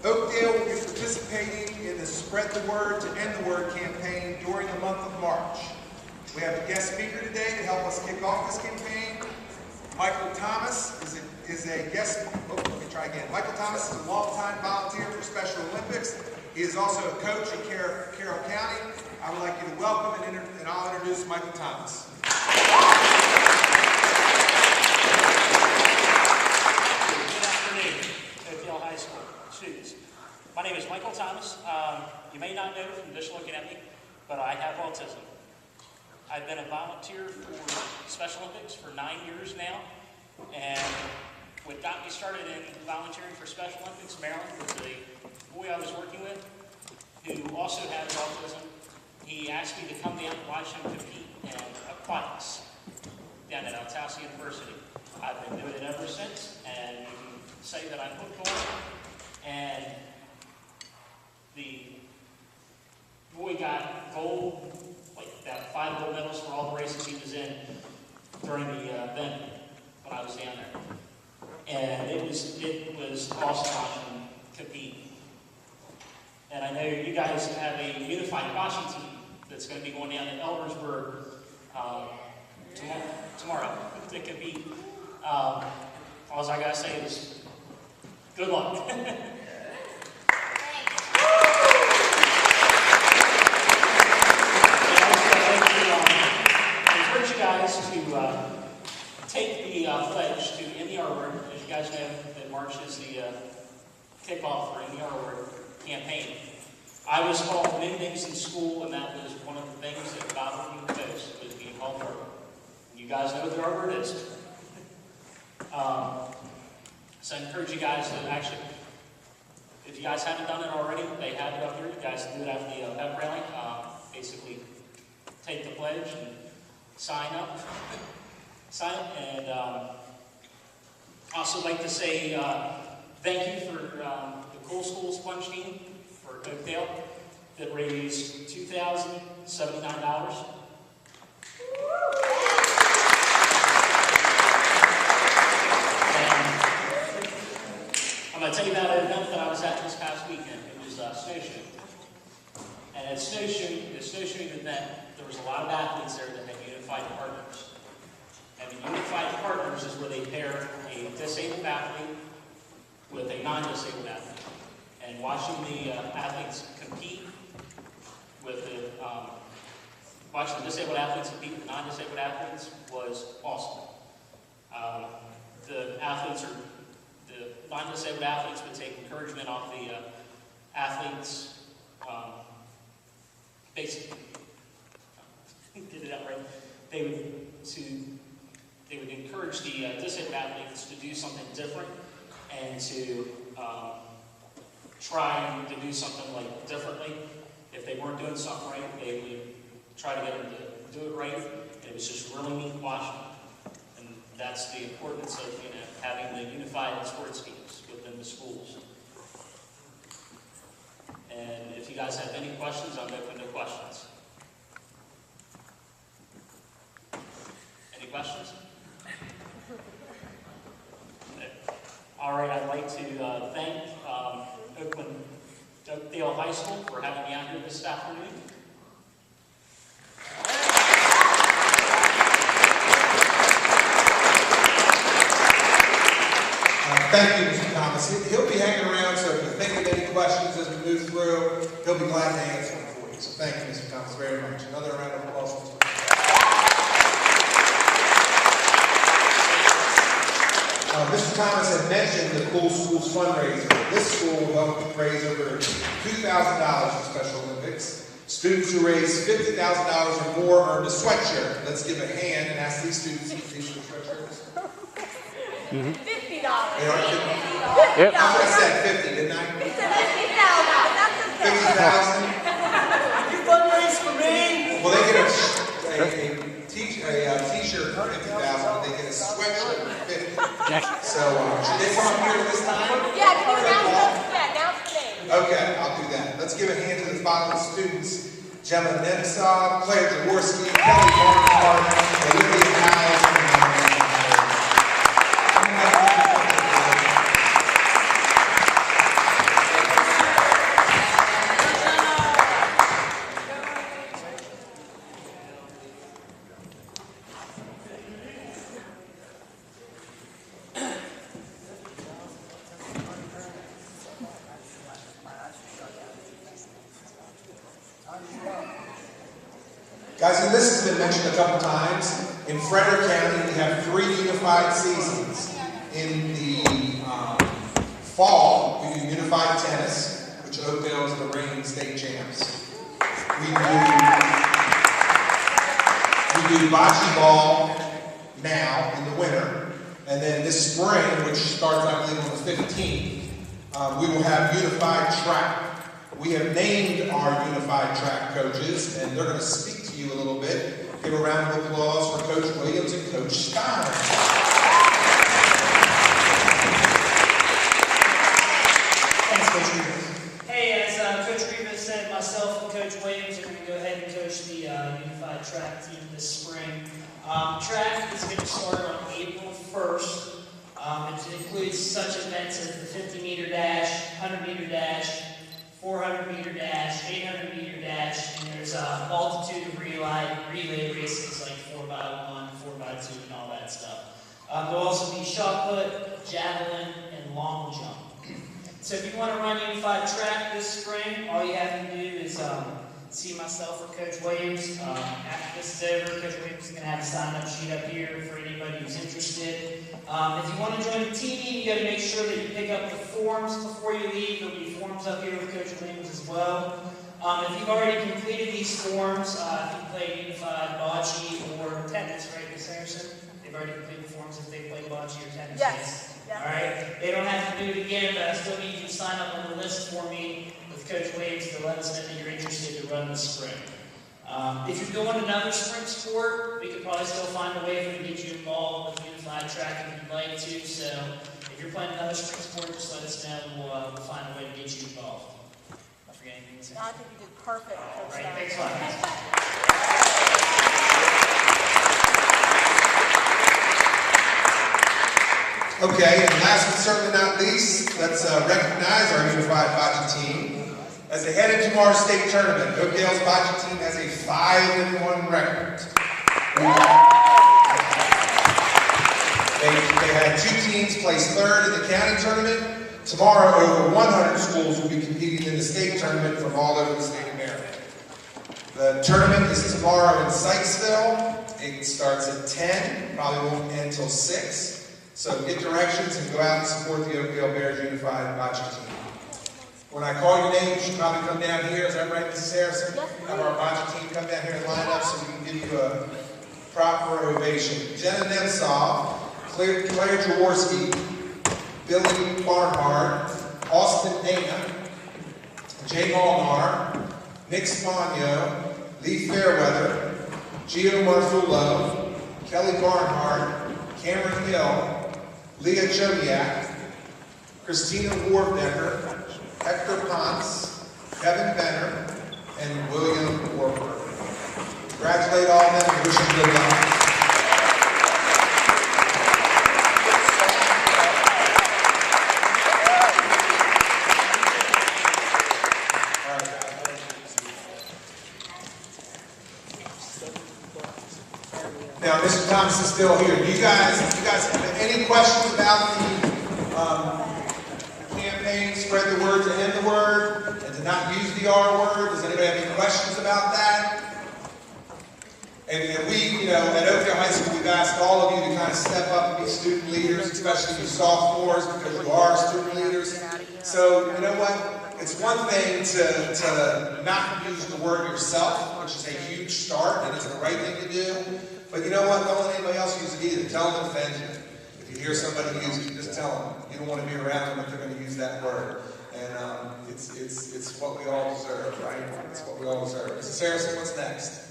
Oakdale will be participating in the Spread the Word to End the Word campaign during the month of March. We have a guest speaker today to help us kick off this campaign. Michael Thomas is a guest. Oh, let me try again. Michael Thomas is a longtime volunteer for Special Olympics. He is also a coach in Carroll County. I would like you to welcome and I'll introduce Michael Thomas. Good afternoon, Oakdale High School students. My name is Michael Thomas. You may not know from just looking at me, but I have autism. I've been a volunteer for Special Olympics for 9 years now, and what got me started in volunteering for Special Olympics Maryland was a boy I was working with who also has autism. He asked me to come down and watch him compete in aquatics down at Altausa University. I've been doing it ever since, and you can say that I'm hooked on it. And the boy got gold, like about 5 gold medals for all the races he was in during the event when I was down there. And it was awesome watching him compete. And I know you guys have a unified boxing team that's going to be going down to Eldersburg tomorrow to compete. All I got to say is good luck. I encourage you guys to take the pledge to End the R Word. As you guys know, that March is the kickoff for End the R Word campaign. I was called many things in school, and that was one of the things that bothered me the most, was being called R Word. You guys know what the R Word is. So I encourage you guys to actually, if you guys haven't done it already, they have it up here. You guys can do it after the pep rally. Basically, take the pledge and sign up. And I also like to say thank you for the Cool School Sponge Team for Oakdale that raised $2,079. I'm going to tell you about an event that I was at this past weekend. It was snowshoeing. And at the snowshoeing event, there was a lot of athletes there that had unified partners. And the unified partners is where they pair a disabled athlete with a non-disabled athlete. And watching the athletes compete with watching the disabled athletes compete with the non-disabled athletes was awesome. The non-disabled athletes would take encouragement off the athletes. Basically, get it out right. They would encourage the disabled athletes to do something different and to try to do something like differently. If they weren't doing something right, they would try to get them to do it right. And it was just really neat watching. And that's the importance of having the unified sports teams within the schools. And if you guys have any questions, I'm open to questions. Any questions? All right, I'd like to thank Oakdale High School for having me out here this afternoon. Thank you, Mr. Thomas. He'll be hanging around, so if you think of any questions as we move through, he'll be glad to answer them for you. So thank you, Mr. Thomas, very much. Another round of applause. Mr. Thomas had mentioned the Cool Schools fundraiser. This school will help raise over $2,000 for Special Olympics. Students who raise $50,000 or more earn a sweatshirt. Let's give a hand and ask these students if these are sweatshirts. $50. They are $50. Yep. I said 50, didn't I? You said $50,000. You fundraise for me? Well, they get a t-shirt for $50,000, but they get a sweatshirt for $50,000. So, should they come up here this time? Yeah, can you announce the name? Okay, I'll do that. Let's give a hand to the following students: Gemma Nemtsov, Claire Jaworski, Kelly Barnhart, Olivia Howes, and Guys, and this has been mentioned a couple times. In Frederick County, we have 3 unified seasons. In the fall, we do unified tennis, which Oakdale is the reigning state champs. We do bocce ball now in the winter, and then this spring, which starts, I believe, on the 15th, we will have unified track. We have named our unified track coaches, and they're going to speak to you a little bit. Give a round of applause for Coach Williams and Coach Stein. Thanks, Coach Rivas. Hey, as Coach Rivas said, myself and Coach Williams are going to go ahead and coach the unified track team this spring. Track is going to start on April 1st. It includes such events as the 50-meter dash, 100-meter dash, 400-meter dash, 800-meter dash, and there's a multitude of relay races like 4x1, 4x2, and all that stuff. There'll also be shot put, javelin, and long jump. So if you want to run unified track this spring, all you have to do is see myself or Coach Williams. After this is over, Coach Williams is going to have a sign-up sheet up here for anybody who's interested. If you want to join the team, you got to make sure that you pick up the forms before you leave. There'll be forms up here with Coach Williams as well. If you've already completed these forms, if you play unified bocce or tennis, right, Ms. Harrison? They've already completed the forms if they play bocce or tennis. Yes. All right. They don't have to do it again, but I still need you to sign up on the list for me with Coach Williams to let us know that you're interested to run this spring. If you're doing another spring sport, we could probably still find a way for you to get you involved with unified track if you'd like to. So if you're playing another spring sport, just let us know. We'll find a way to get you involved. I forget anything to say. I think you did perfect, Coach All right, Stein. thanks a lot. Okay, and last but certainly not least, let's recognize our unified bocce team. As they head into our state tournament, Oakdale's bocce team has a 5-1 record. They had 2 teams place 3rd in the county tournament. Tomorrow, over 100 schools will be competing in the state tournament from all over the state of Maryland. The tournament is tomorrow in Sykesville. It starts at 10, probably won't end until 6. So get directions and go out and support the Oakdale Bears Unified Bocce team. When I call your name, you should probably come down here. Is that right, Mrs. Harrison? Have our bocce team come down here and line up so we can give you a proper ovation. Jenna Nemtsov, Claire Jaworski, Billy Barnhart, Austin Dana, Jay Molnar, Nick Spagno, Lee Fairweather, Gio Marfullo, Kelly Barnhart, Cameron Hill, Leah Chodiak, Christina Warbecker, Hector Ponce, Kevin Benner, and William Warburg. Congratulate all of them and wish them good luck. Now, Mr. Thomas is still here. Do you guys have any questions about the campaign, spread the word to end the word, and to not use the R word? Does anybody have any questions about that? And we, at Oakdale High School, we've asked all of you to kind of step up and be student leaders, especially you sophomores, because you are student leaders. So, you know what? It's one thing to not use the word yourself, which is a huge start, and it's the right thing to do. But you know what? Don't let anybody else use it either. Tell them to offend you. If you hear somebody use it, just tell them. You don't want to be around them if they're going to use that word. And it's what we all deserve, right? It's what we all deserve. Mrs. Harrison, what's next?